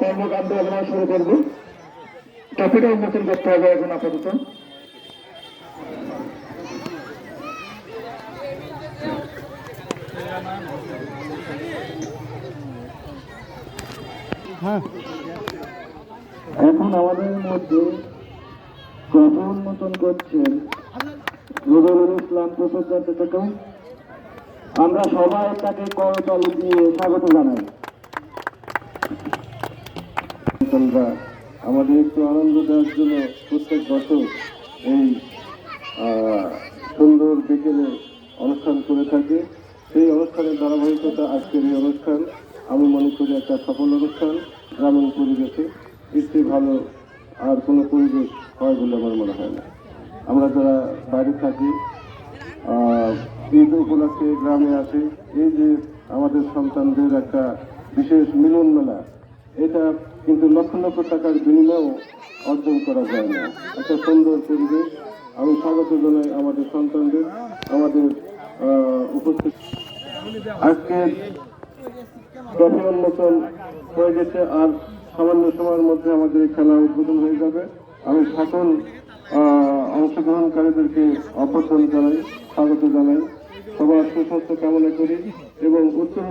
কর্মকাণ্ড আমরা শুরু করবো। ট্রফিটা উন্মোচন করতে হবে এখন আপাতত। এখন আমাদের মধ্যে ট্রফি উন্মোচন করছেন রুবেলুল ইসলাম প্রফেসর থেকে। আমরা সবাই তাকে করতালি দিয়ে স্বাগত জানাই। আমাদের একটু আনন্দ দেওয়ার জন্য প্রত্যেক বছর এই সুন্দর বিকেলে অনুষ্ঠান করে থাকে। সেই অনুষ্ঠানের ধারাবাহিকতা আজকের এই অনুষ্ঠান আমি মনে করি একটা সফল অনুষ্ঠান। গ্রামীণ পরিবেশে এর চেয়ে ভালো আর কোনো পরিবেশ হয় বলে আমার মনে হয় না। আমরা যারা বাইরে থাকি ঈদ উপলক্ষে গ্রামে আসি, এই যে আমাদের সন্তানদের একটা বিশেষ মিলন মেলা, এটা কিন্তু লক্ষ লক্ষ টাকার বিনিময়েও অর্জন করা যায় না। একটা সুন্দর পরিবেশ। আমি স্বাগত জানাই আমাদের সন্তানদের, আমাদের উপস্থিত। আজকে ট্রফি উন্মোচন হয়ে গেছে, আর সামান্য সময়ের মধ্যে আমাদের এই খেলা উদ্বোধন হয়ে যাবে। আমি সকল অংশগ্রহণকারীদেরকে অভ্যর্থনা জানাই, স্বাগত জানাই। সবার সুস্বাস্থ্য কামনা করি এবং উত্তর